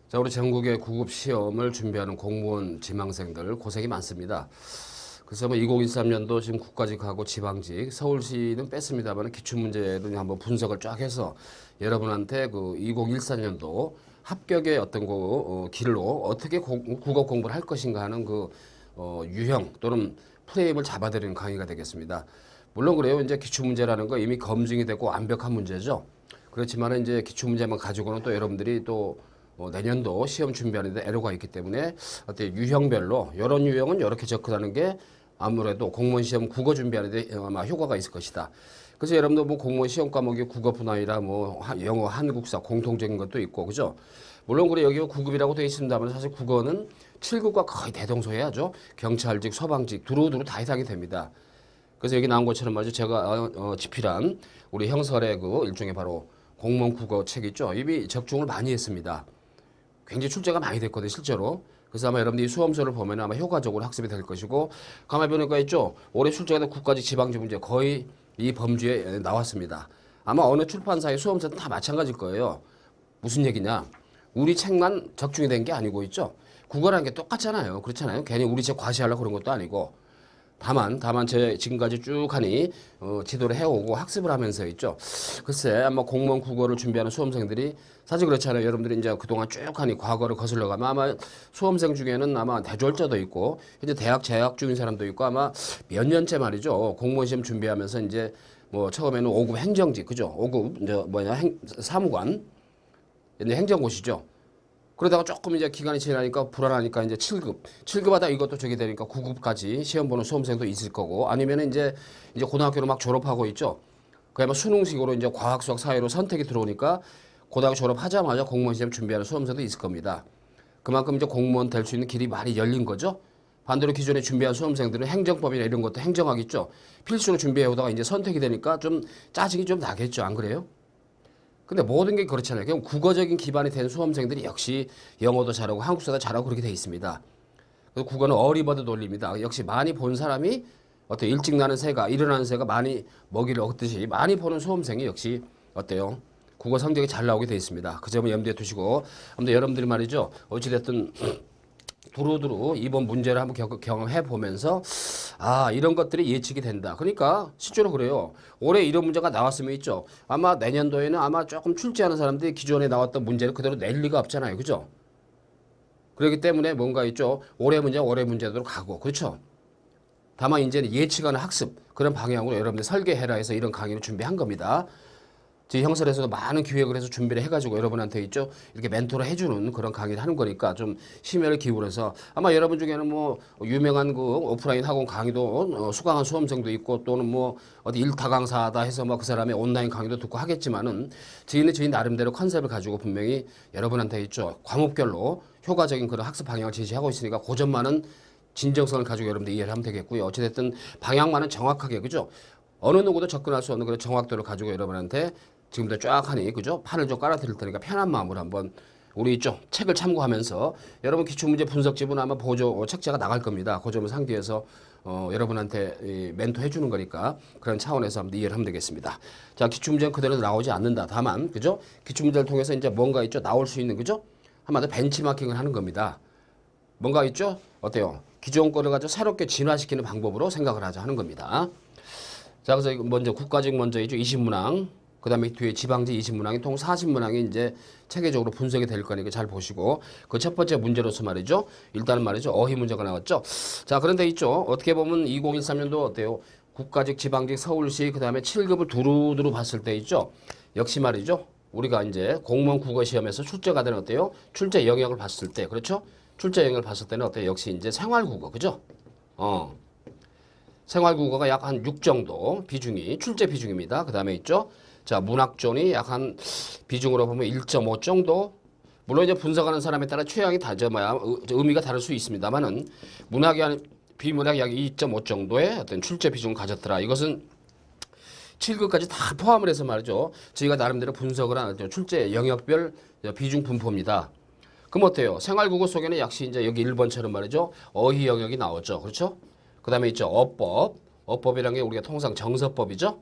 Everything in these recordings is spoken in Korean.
자, 우리 전국의 구급 시험을 준비하는 공무원 지망생들 고생이 많습니다. 그래서 뭐 2013년도 지금 국가직하고 지방직, 서울시는 뺐습니다만 기출문제를 한번 분석을 쫙 해서 여러분한테 그 2014년도 합격의 어떤 길로 어떻게 국어 공부를 할 것인가 하는 유형 또는 프레임을 잡아드리는 강의가 되겠습니다. 물론 그래요. 이제 기출문제라는 거 이미 검증이 되고 완벽한 문제죠. 그렇지만 이제 기출문제만 가지고는 또 여러분들이 또 내년도 시험 준비하는데 애로가 있기 때문에 어때 유형별로 이런 유형은 이렇게 접근하는 게 아무래도 공무원 시험 국어 준비하는데 아마 효과가 있을 것이다. 그래서 여러분도 뭐 공무원 시험 과목이 국어뿐 아니라 뭐 영어, 한국사 공통적인 것도 있고 그죠? 물론 그래 여기 9급이라고 되어 있습니다만 사실 국어는 7급과 거의 대동소이하죠. 경찰직, 서방직 두루두루 다 해당이 됩니다. 그래서 여기 나온 것처럼 말이죠. 제가 집필한 우리 형설의 그 일종의 바로 공무원 국어 책 있죠. 이미 적중을 많이 했습니다. 굉장히 출제가 많이 됐거든요, 실제로. 그래서 아마 여러분들이 수험서를 보면 아마 효과적으로 학습이 될 것이고, 가만히 보니까 있죠. 올해 출제가 된 국가직 지방직 문제 거의 이 범주에 나왔습니다. 아마 어느 출판사의 수험서는 다 마찬가지일 거예요. 무슨 얘기냐? 우리 책만 적중이 된 게 아니고 있죠. 국어라는 게 똑같잖아요. 그렇잖아요. 괜히 우리 책 과시하려고 그런 것도 아니고. 다만 제 지금까지 쭉 하니 지도를 해오고 학습을 하면서 있죠. 글쎄 아마 공무원 국어를 준비하는 수험생들이 사실 그렇잖아요. 여러분들이 이제 그동안 쭉 하니 과거를 거슬러 가면 아마 수험생 중에는 아마 대졸자도 있고 현재 대학 재학 중인 사람도 있고 아마 몇 년째 말이죠. 공무원 시험 준비하면서 이제 뭐 처음에는 5급 행정직 그죠? 5급 이제 사무관 이제 행정고시죠. 그러다가 조금 이제 기간이 지나니까 불안하니까 이제 7급. 7급 하다 이것도 저기 되니까 9급까지 시험 보는 수험생도 있을 거고 아니면 이제 고등학교를 막 졸업하고 있죠. 그야말로 수능식으로 이제 과학, 수학, 사회로 선택이 들어오니까 고등학교 졸업하자마자 공무원 시험 준비하는 수험생도 있을 겁니다. 그만큼 이제 공무원 될 수 있는 길이 많이 열린 거죠. 반대로 기존에 준비한 수험생들은 행정법이나 이런 것도 행정하겠죠. 필수로 준비해 오다가 이제 선택이 되니까 좀 짜증이 좀 나겠죠. 안 그래요? 근데 모든 게 그렇잖아요. 그냥 국어적인 기반이 된 수험생들이 역시 영어도 잘하고 한국사도 잘하고 그렇게 돼 있습니다. 그래서 국어는 어리버드 논리입니다. 역시 많이 본 사람이 어때요? 일찍 나는 새가 일어나는 새가 많이 먹이를 얻듯이 많이 보는 수험생이 역시 어때요? 국어 성적이 잘 나오게 돼 있습니다. 그 점을 염두에 두시고 아무튼 여러분들이 말이죠. 어찌됐든 두루두루 이번 문제를 한번 경험해 보면서 아 이런 것들이 예측이 된다. 그러니까 실제로 그래요. 올해 이런 문제가 나왔으면 있죠. 아마 내년도에는 아마 조금 출제하는 사람들이 기존에 나왔던 문제를 그대로 낼 리가 없잖아요. 그죠? 그렇기 때문에 뭔가 있죠. 올해 문제 올해 문제대로 가고 그렇죠. 다만 이제는 예측하는 학습 그런 방향으로 여러분들 설계해라 해서 이런 강의를 준비한 겁니다. 저희 형설에서도 많은 기획을 해서 준비를 해가지고 여러분한테 있죠. 이렇게 멘토를 해주는 그런 강의를 하는 거니까 좀 심혈을 기울여서 아마 여러분 중에는 뭐 유명한 그 오프라인 학원 강의도 수강한 수험생도 있고 또는 뭐 어디 일타 강사다 해서 뭐 그 사람의 온라인 강의도 듣고 하겠지만은 저희는 저희 나름대로 컨셉을 가지고 분명히 여러분한테 있죠. 과목별로 효과적인 그런 학습 방향을 제시하고 있으니까 그 점만은 진정성을 가지고 여러분들 이해를 하면 되겠고요. 어찌됐든 방향만은 정확하게 그죠? 어느 누구도 접근할 수 없는 그런 정확도를 가지고 여러분한테 지금부터 쫙 하니 그죠? 판을 좀 깔아드릴 테니까 편한 마음으로 한번 우리 있죠? 책을 참고하면서 여러분 기출문제 분석집은 아마 보조 책자가 나갈 겁니다. 그 점을 상기해서 여러분한테 멘토 해주는 거니까 그런 차원에서 한번 이해를 하면 되겠습니다. 자, 기출문제는 그대로 나오지 않는다. 다만 그죠? 기출문제를 통해서 이제 뭔가 있죠? 나올 수 있는 그죠? 한마디로 벤치마킹을 하는 겁니다. 뭔가 있죠? 어때요? 기존 거를 가지고 새롭게 진화시키는 방법으로 생각을 하자 하는 겁니다. 자, 그래서 먼저 국가직 먼저 있죠. 20문항. 그 다음에 뒤에 지방직 20문항이 통 40문항이 이제 체계적으로 분석이 될 거니까 잘 보시고 그 첫 번째 문제로서 말이죠. 일단은 말이죠. 어휘 문제가 나왔죠. 자, 그런데 있죠. 어떻게 보면 2013년도 어때요? 국가직, 지방직, 서울시 그 다음에 7급을 두루두루 봤을 때 있죠. 역시 말이죠. 우리가 이제 공무원 국어 시험에서 출제가 되는 어때요? 출제 영역을 봤을 때 그렇죠? 출제 영역을 봤을 때는 어때요? 역시 이제 생활국어 그죠? 생활국어가 약 한 6 정도 비중이 출제 비중입니다. 그 다음에 있죠. 자, 문학존이 약 한 비중으로 보면 1.5 정도. 물론 이제 분석하는 사람에 따라 취향이 다져야 의미가 다를 수 있습니다만은 문학이 한 비문학이 약 2.5 정도의 어떤 출제 비중을 가졌더라. 이것은 7급까지 다 포함을 해서 말이죠. 저희가 나름대로 분석을 한 출제 영역별 비중 분포입니다. 그럼 어때요? 생활국어 속에는 역시 이제 여기 1번처럼 말이죠. 어휘 영역이 나오죠. 그렇죠? 그 다음에 있죠. 어법. 어법이라는 게 우리가 통상 정서법이죠.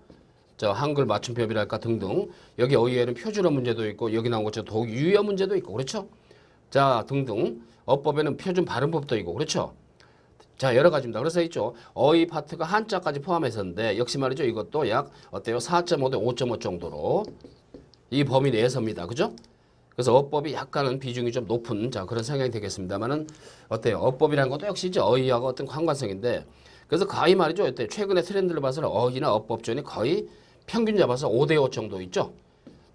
저 한글 맞춤법이랄까 등등. 여기 어휘에는 표준어 문제도 있고 여기 나온 것처럼 유의어 문제도 있고 그렇죠? 자, 등등. 어법에는 표준 발음법도 있고, 그렇죠? 자, 여러 가지입니다. 그래서 있죠. 어휘 파트가 한자까지 포함해서인데, 역시 말이죠. 이것도 약, 어때요? 4.5 대 5.5 정도로 이 범위 내에서입니다. 그죠? 그래서 어법이 약간은 비중이 좀 높은, 자, 그런 성향이 되겠습니다만은, 어때요? 어법이라는 것도 역시 이제 어휘하고 어떤 관관성인데, 그래서 거의 말이죠. 어때 최근의 트렌드를 봐서는 어휘나 어법전이 거의 평균 잡아서 5대 5 정도 있죠.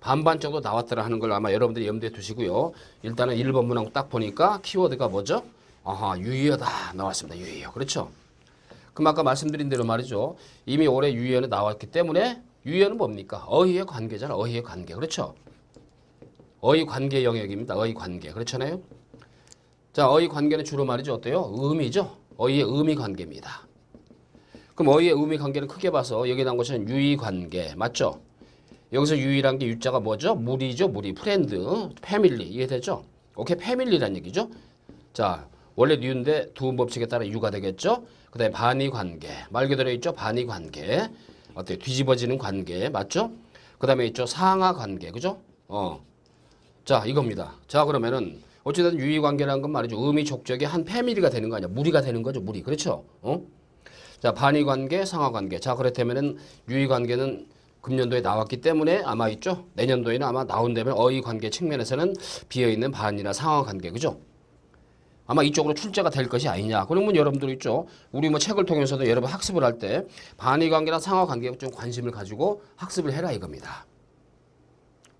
반반 정도 나왔더라 하는 걸 아마 여러분들이 염두에 두시고요. 일단은 1번 문항 딱 보니까 키워드가 뭐죠? 아하, 유의어다 나왔습니다. 유의어. 그렇죠? 그럼 아까 말씀드린 대로 말이죠. 이미 올해 유의어는 나왔기 때문에 유의어는 뭡니까? 어휘의 관계잖아. 어휘의 관계. 그렇죠? 어휘 관계 영역입니다. 어휘 관계. 그렇잖아요? 자, 어휘 관계는 주로 말이죠. 어때요? 의미죠? 어휘의 의미 관계입니다. 그럼 어휘의 의미 관계를 크게 봐서 여기 나온 것은 유의 관계. 맞죠? 여기서 유의란 게 유자가 뭐죠? 무리죠. 무리. 프렌드. 패밀리. 이해되죠? 오케이. 패밀리란 얘기죠. 자, 원래 뉴인데 두음 법칙에 따라 유가 되겠죠. 그 다음에 반의 관계. 말 그대로 있죠. 반의 관계. 어때요? 뒤집어지는 관계. 맞죠? 그 다음에 있죠. 상하 관계. 그죠? 자, 이겁니다. 자, 그러면은 어찌됐든 유의 관계라는 건 말이죠. 의미 족적의 한 패밀리가 되는 거 아니야. 무리가 되는 거죠. 무리. 그렇죠? 자, 반의 관계, 상하 관계. 자, 그렇다면은 유의 관계는 금년도에 나왔기 때문에 아마 있죠. 내년도에는 아마 나온다면 어휘 관계 측면에서는 비어있는 반이나 상하 관계. 그죠? 아마 이쪽으로 출제가 될 것이 아니냐. 그러면 여러분들 있죠. 우리 뭐 책을 통해서도 여러분 학습을 할 때 반의 관계나 상하 관계에 좀 관심을 가지고 학습을 해라 이겁니다.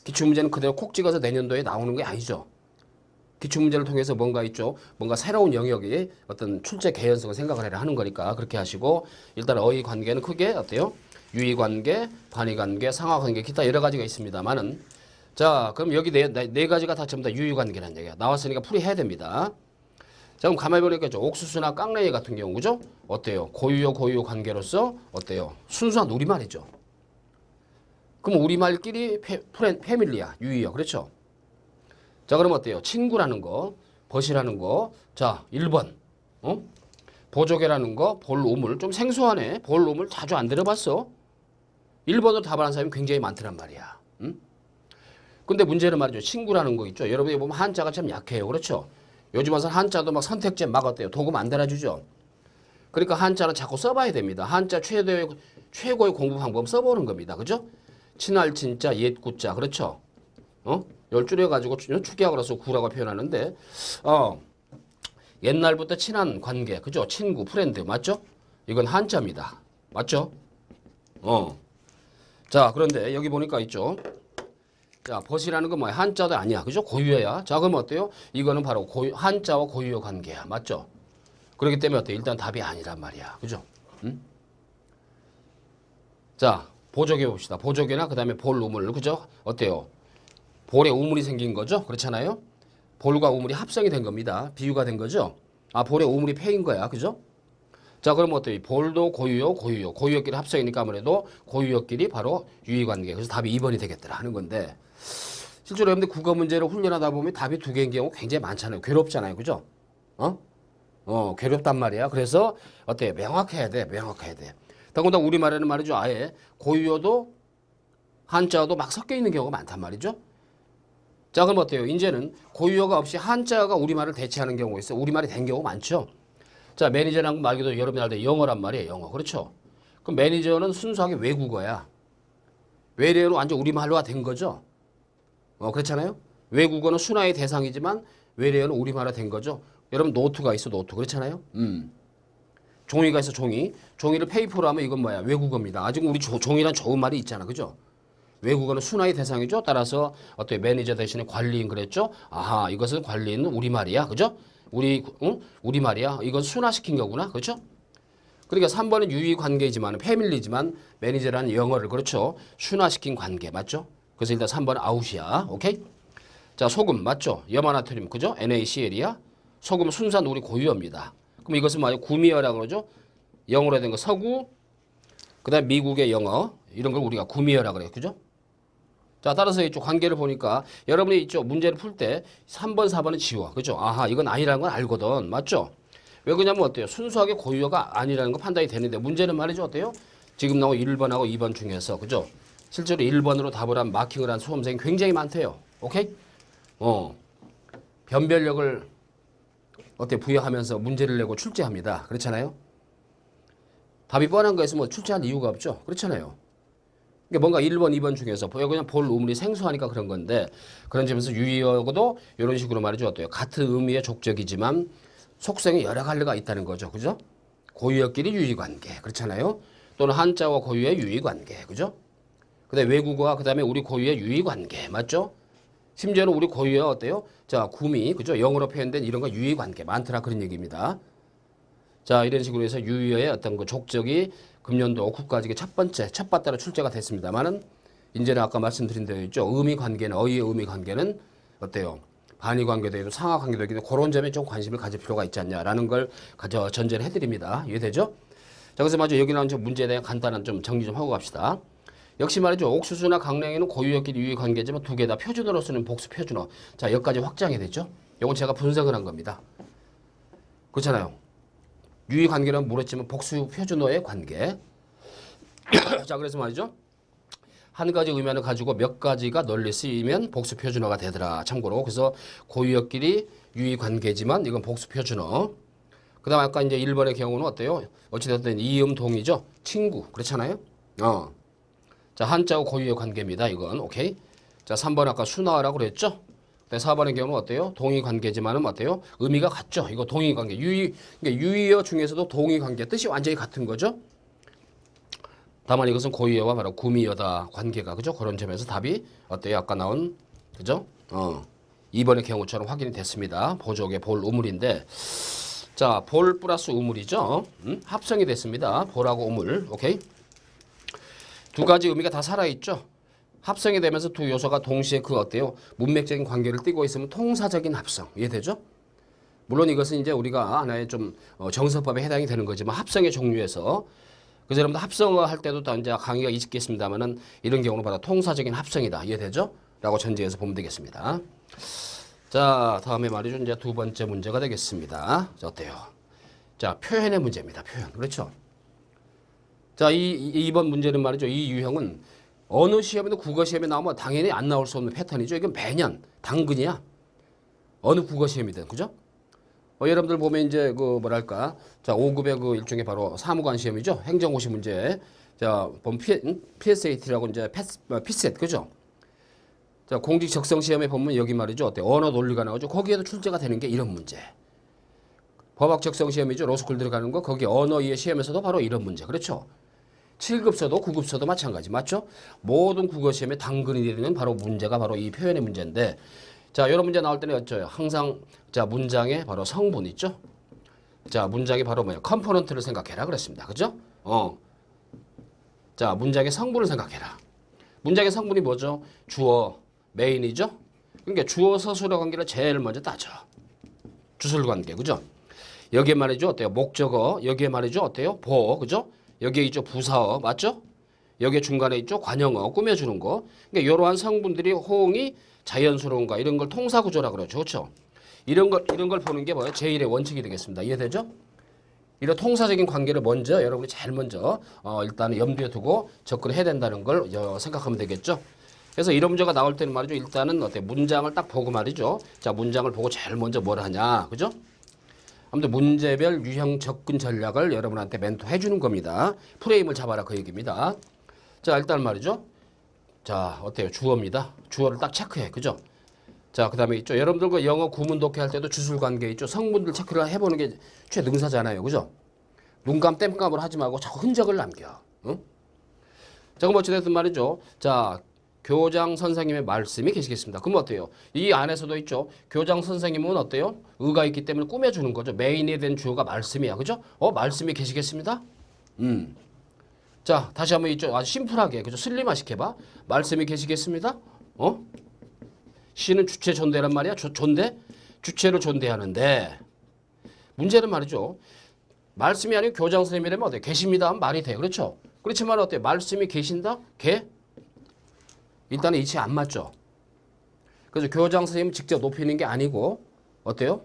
기출문제는 그대로 콕 찍어서 내년도에 나오는 게 아니죠. 기출문제를 통해서 뭔가 있죠. 뭔가 새로운 영역이 어떤 출제 개연성을 생각을 해라 하는 거니까 그렇게 하시고 일단 어휘 관계는 크게 어때요? 유의 관계, 반의 관계, 상하 관계 기타 여러 가지가 있습니다만은 자, 그럼 여기 네 가지가 다 전부 다 유의 관계라는 얘기야. 나왔으니까 풀이해야 됩니다. 자, 그럼 가만히 보니까 옥수수나 깡레이 같은 경우 그죠? 어때요? 고유어 고유어 관계로서 어때요? 순수한 우리말이죠. 그럼 우리말끼리 패밀리야. 유의어. 그렇죠? 자, 그럼 어때요? 친구라는 거, 벗이라는 거. 자, 1번. 보조개라는 거, 볼오물. 좀 생소하네. 볼오물 자주 안 들어봤어. 1번으로 답하는 사람이 굉장히 많더란 말이야. 근데 문제는 말이죠. 친구라는 거 있죠. 여러분이 보면 한자가 참 약해요. 그렇죠? 요즘 와서 한자도 막 선택제 막 어때요? 도금 안 달아주죠. 그러니까 한자는 자꾸 써봐야 됩니다. 한자 최고의 공부 방법 써보는 겁니다. 그죠? 친할 친자, 옛 구자. 그렇죠? 열 줄여가지고 축약으로서 구라고 표현하는데, 옛날부터 친한 관계. 그죠? 친구, 프렌드. 맞죠? 이건 한자입니다. 맞죠? 자, 그런데 여기 보니까 있죠. 자, 벗이라는 건 뭐야? 한자도 아니야. 그죠? 고유어야. 자, 그럼 어때요? 이거는 바로 한자와 고유어 관계야. 맞죠? 그렇기 때문에 어때? 일단 답이 아니란 말이야. 그죠? 자, 보조개 봅시다. 보조개나 그 다음에 볼 우물. 그죠? 어때요? 볼에 우물이 생긴 거죠? 그렇잖아요? 볼과 우물이 합성이 된 겁니다. 비유가 된 거죠? 아, 볼에 우물이 패인 거야. 그죠? 자, 그럼 어때요? 볼도 고유어, 고유어. 고유어끼리 합성이니까 아무래도 고유어끼리 바로 유의관계. 그래서 답이 2번이 되겠더라 하는 건데 실제로 여러분들 국어 문제를 훈련하다 보면 답이 두 개인 경우 굉장히 많잖아요. 괴롭잖아요. 그죠? 괴롭단 말이야. 그래서 어때요? 명확해야 돼. 명확해야 돼. 더군다나 우리말에는 말이죠. 아예 고유어도 한자어도 막 섞여 있는 경우가 많단 말이죠. 자, 그럼 어때요? 이제는 고유어가 없이 한자어가 우리말을 대체하는 경우가 있어요. 우리말이 된 경우 많죠. 자, 매니저라는 말 그대로 여러분이 알 때 영어란 말이에요. 영어. 그렇죠? 그럼 매니저는 순수하게 외국어야. 외래어는 완전 우리말로가 된 거죠. 그렇잖아요? 외국어는 순화의 대상이지만 외래어는 우리말화 된 거죠. 여러분 노트가 있어. 노트. 그렇잖아요? 종이가 있어. 종이. 종이를 페이퍼로 하면 이건 뭐야? 외국어입니다. 아직 우리 종이란 좋은 말이 있잖아. 그죠? 외국어는 순화의 대상이죠. 따라서 어떤 매니저 대신에 관리인 그랬죠. 아하, 이것은 관리인은 우리말이야. 그죠? 우리말이야. 이건 순화시킨 거구나. 그렇죠? 그러니까 3번은 유의 관계이지만 패밀리지만 매니저라는 영어를 그렇죠. 순화시킨 관계. 맞죠? 그래서 일단 3번은 아웃이야. 오케이? 자, 소금 맞죠? 염화나트륨 그죠? NaCl이야. 소금은 순수한 우리 고유어입니다. 그럼 이것은 뭐예요? 구미어라고 그러죠? 영어로 된 거 서구. 그다음 미국의 영어. 이런 걸 우리가 구미어라고 그래요. 그죠? 자, 따라서 이쪽 관계를 보니까 여러분이 이쪽 문제를 풀 때 3번, 4번은 지워. 그죠? 아하, 이건 아니라는 건 알거든. 맞죠? 왜 그러냐면 어때요? 순수하게 고유어가 아니라는 거 판단이 되는데 문제는 말이죠. 어때요? 지금 나온 1번하고 2번 중에서. 그죠? 실제로 1번으로 답을 한 마킹을 한 수험생이 굉장히 많대요. 오케이? 변별력을 부여하면서 문제를 내고 출제합니다. 그렇잖아요. 답이 뻔한 거에서 뭐 출제할 이유가 없죠. 그렇잖아요. 그러니까 뭔가 1번, 2번 중에서 그냥 볼 우물이 생소하니까 그런 건데 그런 점에서 유의어고도 이런 식으로 말이죠. 어때요? 같은 의미의 족적이지만 속성이 여러 갈래가 있다는 거죠. 그죠? 고유어끼리 유의관계. 그렇잖아요. 또는 한자와 고유의 유의관계. 그죠? 그다음에 외국어와 그다음에 우리 고유의 유의관계. 맞죠? 심지어는 우리 고유어 어때요? 자, 구미. 그죠? 영어로 표현된 이런 거 유의관계. 많더라 그런 얘기입니다. 자, 이런 식으로 해서 유의어의 어떤 그 족적이 금년도 국가직의 첫 번째, 첫 바따로 출제가 됐습니다만은, 이제는 아까 말씀드린 대로 있죠. 의미 관계는, 어휘의 의미 관계는 어때요? 반의 관계도 있고 상하 관계도 있고 그런 점에 좀 관심을 가질 필요가 있지 않냐라는 걸 전제를 해드립니다. 이해되죠? 자, 그래서 먼저 여기 나온 문제에 대한 간단한 좀 정리 좀 하고 갑시다. 역시 말이죠. 옥수수나 강냉이는 고유어끼리 유의 관계지만 두 개 다 표준어로 쓰는 복수 표준어. 자, 여기까지 확장이 됐죠? 이건 제가 분석을 한 겁니다. 그렇잖아요. 유의 관계는 모르겠지만 복수 표준어의 관계. 자, 그래서 말이죠. 한 가지 의미를 가지고 몇 가지가 널리 쓰이면 복수 표준어가 되더라. 참고로. 그래서 고유어끼리 유의 관계지만 이건 복수 표준어. 그 다음 아까 이제 1번의 경우는 어때요? 어찌됐든 이음 동이죠. 친구. 그렇잖아요. 자, 한자와 고유의 관계입니다. 이건. 오케이. 자, 3번 아까 순화라고 그랬죠? 4번의 경우는 어때요? 동의 관계지만은 어때요? 의미가 같죠? 이거 동의 관계. 그러니까 유의어 중에서도 동의 관계. 뜻이 완전히 같은 거죠? 다만 이것은 고유어와 바로 구미어다. 관계가. 그죠? 그런 점에서 답이 어때요? 아까 나온, 그죠? 2번의 경우처럼 확인이 됐습니다. 보족의 볼 우물인데. 자, 볼 플러스 우물이죠? 합성이 됐습니다. 볼하고 우물. 오케이? 두 가지 의미가 다 살아있죠? 합성이 되면서 두 요소가 동시에 그 어때요? 문맥적인 관계를 띠고 있으면 통사적인 합성. 이해되죠? 물론 이것은 이제 우리가 하나의 좀 정서법에 해당이 되는 거지만 합성의 종류에서 그래서 여러분들 합성을 할 때도 또 이제 강의가 있겠습니다만은 이런 경우는 바로 통사적인 합성이다. 이해되죠? 라고 전제해서 보면 되겠습니다. 자, 다음에 말이죠. 이제 두 번째 문제가 되겠습니다. 자, 어때요? 자, 표현의 문제입니다. 표현. 그렇죠? 자, 이번 문제는 말이죠. 이 유형은 어느 시험에도 국어 시험에 나오면 당연히 안 나올 수 없는 패턴이죠. 이건 매년 당근이야. 어느 국어 시험이든 그죠? 여러분들 보면 이제 그 뭐랄까, 자 5급의 그 일종의 바로 사무관 시험이죠. 행정고시 문제. 자, 보면 PSAT라고 이제 PSAT 그죠? 자, 공직 적성 시험에 보면 여기 말이죠. 어때? 언어 논리가 나오죠. 거기에도 출제가 되는 게 이런 문제. 법학 적성 시험이죠. 로스쿨 들어가는 거. 거기 언어 이해 시험에서도 바로 이런 문제. 그렇죠? 7급서도 9급서도 마찬가지. 맞죠? 모든 국어 시험에 당근이 되는 바로 문제가 바로 이 표현의 문제인데 자, 이런 문제 나올 때는 어쩌요? 항상 자, 문장의 바로 성분 있죠? 자, 문장이 바로 뭐예요? 컴포넌트를 생각해라 그랬습니다. 그죠? 자, 문장의 성분을 생각해라. 문장의 성분이 뭐죠? 주어, 메인이죠? 그러니까 주어 서술어 관계를 제일 먼저 따져. 주술 관계. 그죠? 여기에 말이죠. 어때요? 목적어. 여기에 말이죠. 어때요? 보. 그죠? 여기에 있죠. 부사어. 맞죠? 여기에 중간에 있죠. 관형어. 꾸며주는 거. 그러니까 이러한 성분들이 호응이 자연스러운가 이런 걸 통사구조라 그러죠. 그렇죠? 이런 걸 보는 게 뭐예요? 제1의 원칙이 되겠습니다. 이해되죠? 이런 통사적인 관계를 먼저 여러분이 제일 먼저 일단은 염두에 두고 접근해야 된다는 걸 생각하면 되겠죠. 그래서 이런 문제가 나올 때는 말이죠. 일단은 어때? 문장을 딱 보고 말이죠. 자, 문장을 보고 제일 먼저 뭘 하냐. 그죠? 아무튼 문제별 유형 접근 전략을 여러분한테 멘토해 주는 겁니다. 프레임을 잡아라 그 얘기입니다. 자, 일단 말이죠. 자, 어때요? 주어입니다. 주어를 딱 체크해. 그죠? 자, 그 다음에 있죠. 여러분들과 영어 구문 독해 할 때도 주술관계 있죠. 성분들 체크를 해보는 게 최능사잖아요. 그죠? 눈감 땜감으로 하지 말고 자꾸 흔적을 남겨. 응? 자, 그럼 어찌됐든 말이죠. 자, 교장 선생님의 말씀이 계시겠습니다. 그럼 어때요? 이 안에서도 있죠. 교장 선생님은 어때요? 의가 있기 때문에 꾸며주는 거죠. 메인에 된 주어가 말씀이야. 그죠? 말씀이 계시겠습니다? 자, 다시 한번 있죠. 아주 심플하게. 그죠? 슬림화 시켜봐. 말씀이 계시겠습니다? 시는 주체 존대란 말이야. 존대? 주체를 존대하는데 문제는 말이죠. 말씀이 아니고 교장 선생님이라면 어때요? 계십니다 하면 말이 돼. 그렇죠? 그렇지만 어때요? 말씀이 계신다? 일단은 이치 안 맞죠. 그래서 교장 선생님 직접 높이는 게 아니고 어때요?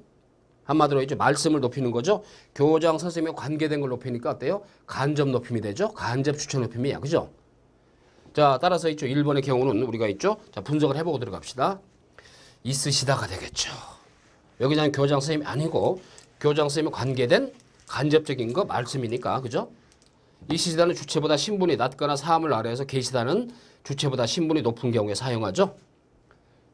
한마디로 이제 말씀을 높이는 거죠. 교장 선생님과 관계된 걸 높이니까 어때요? 간접 높임이 되죠. 간접 주체 높임이야. 그죠? 자, 따라서 있죠. 1번의 경우는 우리가 있죠. 자, 분석을 해보고 들어갑시다. 있으시다가 되겠죠. 여기는 교장 선생님이 아니고 교장 선생님과 관계된 간접적인 거 말씀이니까. 그죠? 이 시시다는 주체보다 신분이 낮거나 사함을 아래에서 계시다는 주체보다 신분이 높은 경우에 사용하죠.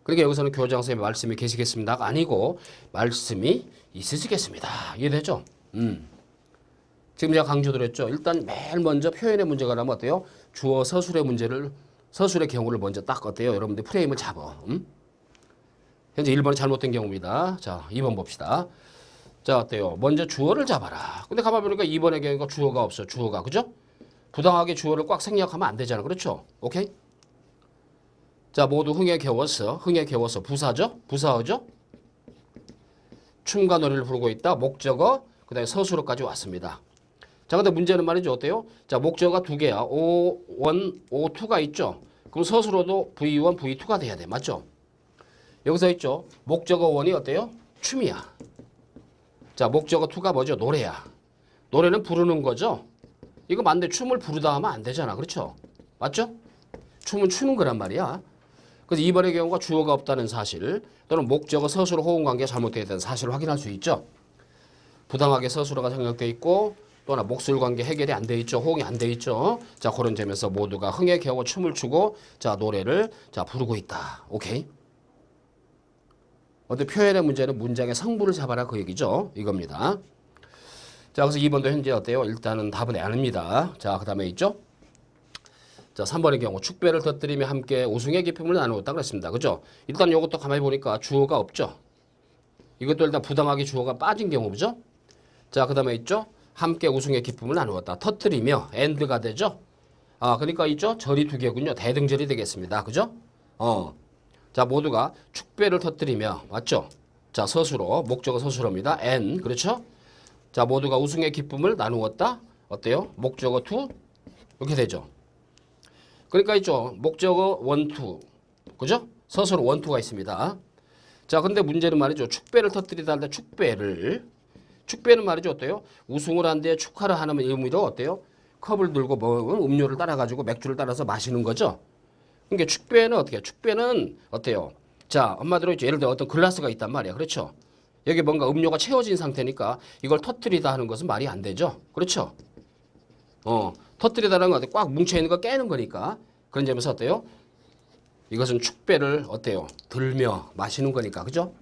그러니까 여기서는 교장 선생님의 말씀이 계시겠습니다가 아니고 말씀이 있으시겠습니다. 이해되죠? 지금 제가 강조드렸죠. 일단 매일 먼저 표현의 문제가 나면 어때요? 주어 서술의 문제를 서술의 경우를 먼저 딱 어때요? 여러분들 프레임을 잡아. 현재 1번이 잘못된 경우입니다. 자, 2번 봅시다. 자, 어때요? 먼저 주어를 잡아라. 근데 가만 보니까 2번의 경우가 주어가 없어. 주어가. 그죠? 부당하게 주어를 꽉 생략하면 안 되잖아. 그렇죠? 오케이? 자, 모두 흥에 겨웠어. 흥에 겨워서 부사죠? 부사어죠? 춤과 노래를 부르고 있다. 목적어, 그 다음에 서술어까지 왔습니다. 자, 근데 문제는 말이죠. 어때요? 자, 목적어가 두 개야. O1, O2가 있죠? 그럼 서술어도 V1, V2가 돼야 돼. 맞죠? 여기서 있죠? 목적어 1이 어때요? 춤이야. 자, 목적어 2가 뭐죠? 노래야. 노래는 부르는 거죠? 이거 맞는데 춤을 부르다 하면 안 되잖아. 그렇죠? 맞죠? 춤은 추는 거란 말이야. 그래서 2번의 경우가 주어가 없다는 사실 또는 목적어 서술어 호응 관계가 잘못되어 있다는 사실을 확인할 수 있죠. 부당하게 서술어가 생략되어 있고 또나 목술 관계 해결이 안 돼 있죠. 호응이 안 돼 있죠. 자, 그런 점에서 모두가 흥에 겨워 춤을 추고 자, 노래를 자, 부르고 있다. 오케이? 어떤 표현의 문제는 문장의 성분을 잡아라 그 얘기죠. 이겁니다. 자, 그래서 2번도 현재 어때요? 일단은 답은 아닙니다. 자, 그 다음에 있죠? 자, 3번의 경우 축배를 터뜨리며 함께 우승의 기쁨을 나누었다 그랬습니다. 그죠? 일단 이것도 가만히 보니까 주어가 없죠. 이것도 일단 부당하게 주어가 빠진 경우죠. 자, 그 다음에 있죠? 함께 우승의 기쁨을 나누었다. 터뜨리며 and가 되죠. 아, 그러니까 있죠? 절이 두 개군요. 대등절이 되겠습니다. 그죠? 자, 모두가 축배를 터뜨리며 맞죠? 자, 서술어 목적어 서술어입니다. and 그렇죠? 자, 모두가 우승의 기쁨을 나누었다. 어때요? 목적어 to 이렇게 되죠. 그러니까 있죠. 목적어 원, 투. 그죠? 서술어 원, 투가 있습니다. 자, 근데 문제는 말이죠. 축배를 터뜨리다 할 때 축배는 말이죠. 어때요? 우승을 한데 축하를 하는 의미로 어때요? 컵을 들고 뭐 음료를 따라가지고 맥주를 따라서 마시는 거죠. 그러니까 축배는 어떻게 해요? 축배는 어때요? 자, 한마디로 예를 들어 어떤 글라스가 있단 말이야. 그렇죠? 여기 뭔가 음료가 채워진 상태니까 이걸 터뜨리다 하는 것은 말이 안 되죠. 그렇죠? 터뜨리다라는 거 꽉 뭉쳐있는 거 깨는 거니까 그런 점에서 어때요? 이것은 축배를 어때요? 들며 마시는 거니까 그죠?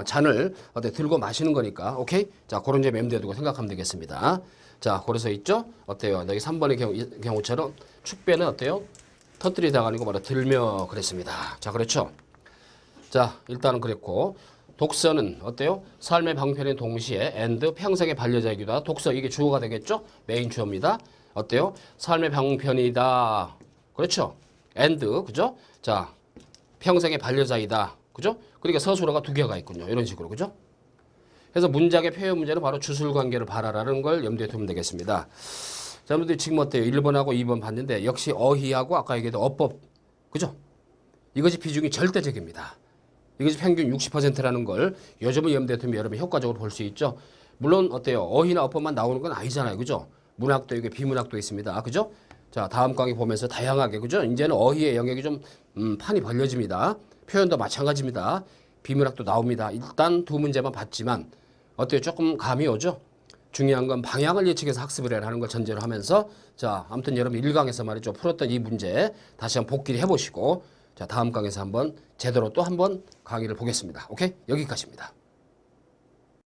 잔을 어때 들고 마시는 거니까 오케이? 자, 그런 점 염두에 두고 생각하면 되겠습니다. 자, 그래서 있죠? 어때요? 여기 3번의 경우처럼 축배는 어때요? 터뜨리다가 아니고 바로 들며 그랬습니다. 자, 그렇죠? 자, 일단은 그랬고 독서는 어때요? 삶의 방편인 동시에 and 평생의 반려자이기도 하다. 독서 이게 주어가 되겠죠? 메인 주어입니다. 어때요? 삶의 방편이다. 그렇죠? and 그죠? 자, 평생의 반려자이다. 그죠? 그러니까 서술어가 두 개가 있군요. 이런 식으로 그죠? 그래서 문장의 표현 문제는 바로 주술 관계를 봐라라는 걸 염두에 두면 되겠습니다. 자, 여러분들 지금 어때요? 1번하고 2번 봤는데 역시 어휘하고 아까 얘기했던 어법 그죠? 이것이 비중이 절대적입니다. 이것이 평균 60%라는 걸 요즘은 염두에 두면 여러분이 효과적으로 볼 수 있죠. 물론 어때요? 어휘나 어법만 나오는 건 아니잖아요. 그죠? 문학도 있고 비문학도 있습니다. 그죠? 자, 다음 강의 보면서 다양하게 그죠? 이제는 어휘의 영역이 좀 판이 벌려집니다. 표현도 마찬가지입니다. 비문학도 나옵니다. 일단 두 문제만 봤지만 어때요? 조금 감이 오죠? 중요한 건 방향을 예측해서 학습을 해야 하는 걸 전제로 하면서 자, 아무튼 여러분 1강에서 말이죠. 풀었던 이 문제 다시 한번 복기를 해보시고 자, 다음 강에서 한번 제대로 또 한번 강의를 보겠습니다. 오케이? 여기까지입니다.